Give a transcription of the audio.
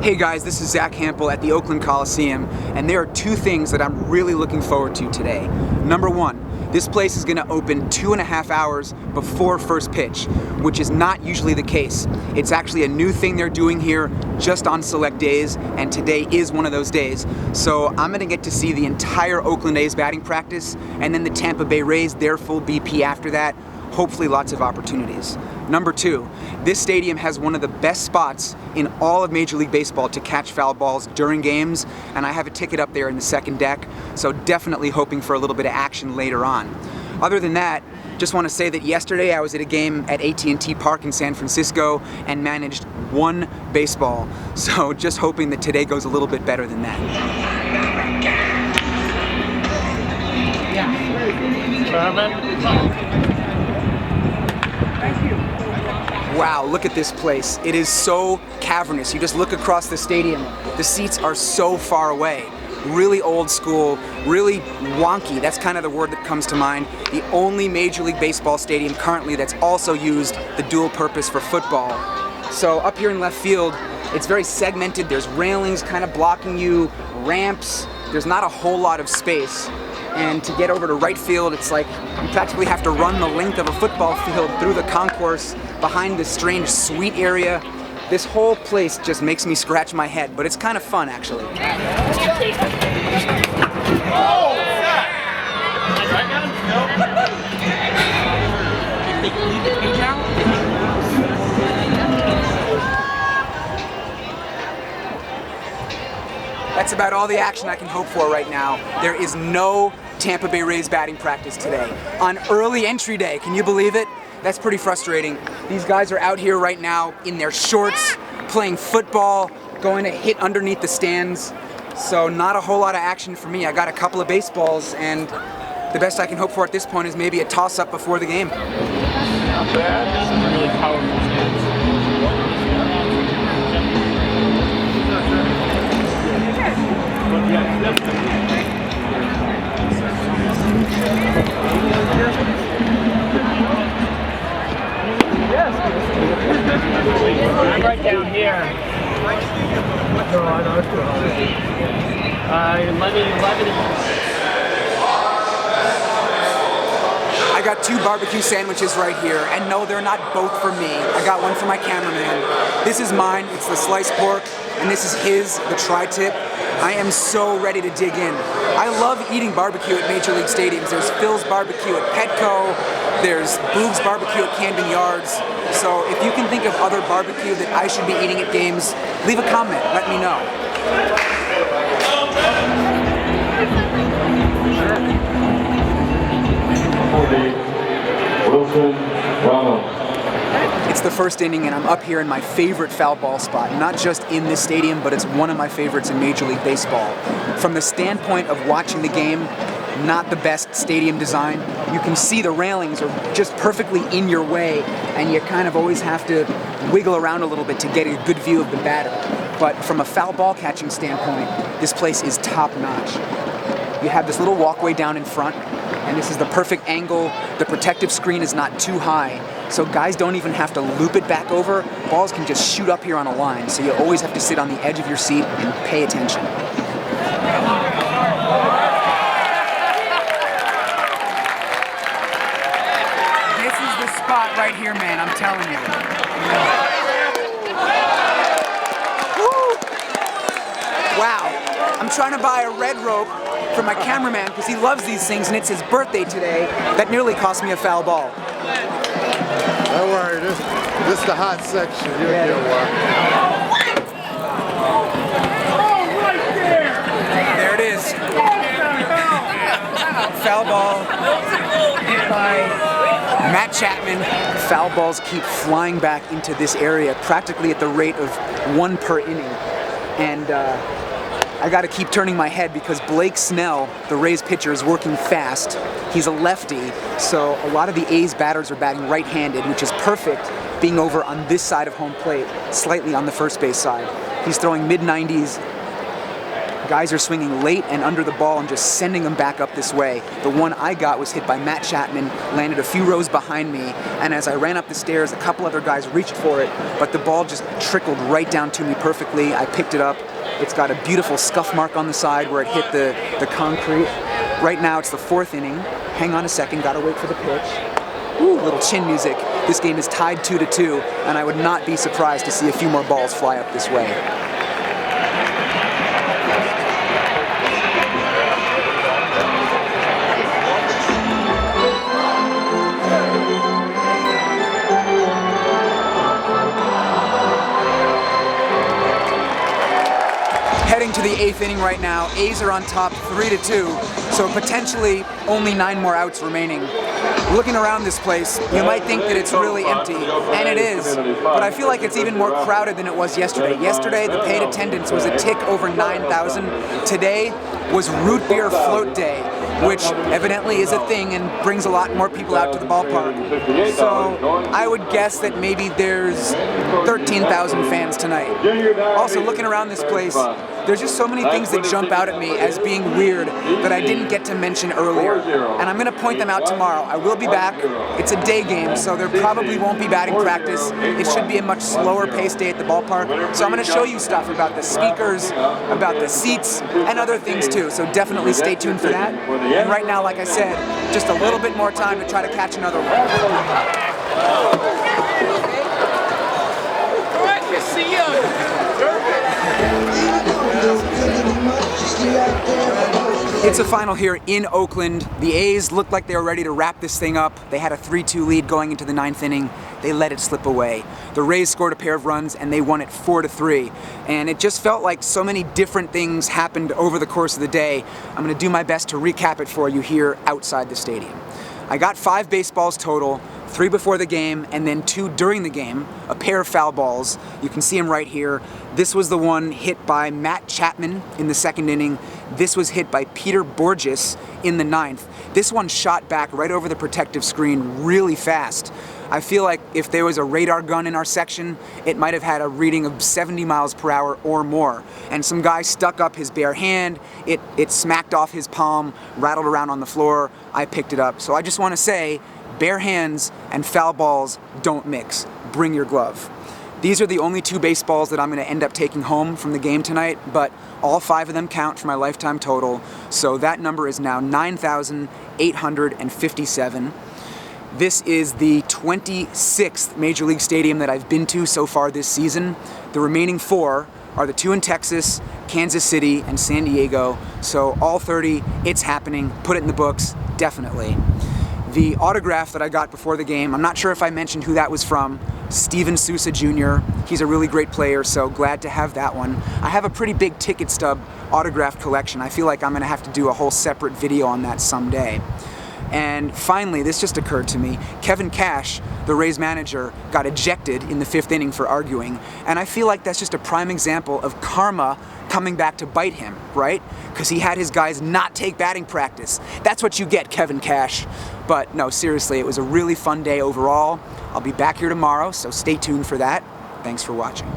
Hey guys, this is Zack Hample at the Oakland Coliseum, and there are two things that I'm really looking forward to today. Number one, this place is going to open 2.5 hours before first pitch, which is not usually the case. It's actually a new thing they're doing here just on select days, and today is one of those days. So I'm going to get to see the entire Oakland A's batting practice, and then the Tampa Bay Rays, their full BP after that. Hopefully lots of opportunities. Number two, this stadium has one of the best spots in all of Major League Baseball to catch foul balls during games, and I have a ticket up there in the second deck, so definitely hoping for a little bit of action later on. Other than that, just want to say that yesterday I was at a game at AT&T Park in San Francisco and managed one baseball, so just hoping that today goes a little bit better than that. Wow, look at this place. It is so cavernous. You just look across the stadium. The seats are so far away. Really old school, really wonky. That's kind of the word that comes to mind. The only Major League Baseball stadium currently that's also used the dual purpose for football. So up here in left field, it's very segmented. There's railings kind of blocking you, ramps. There's not a whole lot of space. And to get over to right field, it's like you practically have to run the length of a football field through the concourse behind this strange suite area. This whole place just makes me scratch my head, but it's kind of fun actually. That's about all the action I can hope for right now. There is no Tampa Bay Rays batting practice today. On early entry day, can you believe it? That's pretty frustrating. These guys are out here right now in their shorts, playing football, going to hit underneath the stands. So not a whole lot of action for me. I got a couple of baseballs, and the best I can hope for at this point is maybe a toss-up before the game. Not bad. This is really powerful. I'm right down here. 11. I got 2 barbecue sandwiches right here, and no, they're not both for me. I got one for my cameraman. This is mine, it's the sliced pork, and this is his, the tri-tip. I am so ready to dig in. I love eating barbecue at Major League stadiums. There's Phil's Barbecue at Petco, there's Boog's Barbecue at Camden Yards. So if you can think of other barbecue that I should be eating at games, leave a comment, let me know. It's the first inning, and I'm up here in my favorite foul ball spot. Not just in this stadium, but it's one of my favorites in Major League Baseball. From the standpoint of watching the game, not the best stadium design. You can see the railings are just perfectly in your way, and you kind of always have to wiggle around a little bit to get a good view of the batter. But from a foul ball catching standpoint, this place is top notch. You have this little walkway down in front, and this is the perfect angle. The protective screen is not too high, so guys don't even have to loop it back over. Balls can just shoot up here on a line, so you always have to sit on the edge of your seat and pay attention. This is the spot right here, man, I'm telling you. Woo! Wow, I'm trying to buy a red rope for my cameraman because he loves these things, and it's his birthday today. That nearly cost me a foul ball. Don't worry, this is the hot section. You'll get one. There it is. Foul ball hit by Matt Chapman. Foul balls keep flying back into this area practically at the rate of 1 per inning. And I got to keep turning my head because Blake Snell, the Rays pitcher, is working fast. He's a lefty, so a lot of the A's batters are batting right-handed, which is perfect being over on this side of home plate, slightly on the first base side. He's throwing mid-90s, Guys are swinging late and under the ball and just sending them back up this way. The one I got was hit by Matt Chapman, landed a few rows behind me, and as I ran up the stairs, a couple other guys reached for it, but the ball just trickled right down to me perfectly. I picked it up. It's got a beautiful scuff mark on the side where it hit the concrete. Right now it's the 4th inning. Hang on a second, gotta wait for the pitch. Ooh, little chin music. This game is tied 2-2, and I would not be surprised to see a few more balls fly up this way. Heading to the 8th inning right now. A's are on top 3-2, so potentially only 9 more outs remaining. Looking around this place, you might think that it's really empty, and it is, but I feel like it's even more crowded than it was yesterday. Yesterday, the paid attendance was a tick over 9,000. Today was root beer float day, which evidently is a thing and brings a lot more people out to the ballpark. So I would guess that maybe there's 13,000 fans tonight. Also, looking around this place, there's just so many things that jump out at me as being weird that I didn't get to mention earlier. And I'm going to point them out tomorrow. I will be back. It's a day game, so there probably won't be batting practice. It should be a much slower paced day at the ballpark. So I'm going to show you stuff about the speakers, about the seats, and other things too. So definitely stay tuned for that. And right now, like I said, just a little bit more time to try to catch another one. It's a final here in Oakland. The A's looked like they were ready to wrap this thing up. They had a 3-2 lead going into the 9th inning. They let it slip away. The Rays scored a pair of runs and they won it 4-3. And it just felt like so many different things happened over the course of the day. I'm going to do my best to recap it for you here outside the stadium. I got 5 baseballs total, 3 before the game and then 2 during the game, a pair of foul balls. You can see them right here. This was the one hit by Matt Chapman in the 2nd inning. This was hit by Peter Borges in the 9th. This one shot back right over the protective screen really fast. I feel like if there was a radar gun in our section, it might have had a reading of 70 miles per hour or more. And some guy stuck up his bare hand, it smacked off his palm, rattled around on the floor. I picked it up. So I just want to say, bare hands and foul balls don't mix. Bring your glove. These are the only 2 baseballs that I'm going to end up taking home from the game tonight, but all 5 of them count for my lifetime total, so that number is now 9,857. This is the 26th Major League Stadium that I've been to so far this season. The remaining 4 are the 2 in Texas, Kansas City, and San Diego, so all 30, it's happening. Put it in the books, definitely. The autograph that I got before the game, I'm not sure if I mentioned who that was from, Steven Souza Jr. He's a really great player, so glad to have that one. I have a pretty big ticket stub autograph collection. I feel like I'm going to have to do a whole separate video on that someday. And finally, this just occurred to me, Kevin Cash, the Rays manager, got ejected in the 5th inning for arguing, and I feel like that's just a prime example of karma coming back to bite him, right? Because he had his guys not take batting practice. That's what you get, Kevin Cash. But no, seriously, it was a really fun day overall. I'll be back here tomorrow, so stay tuned for that. Thanks for watching.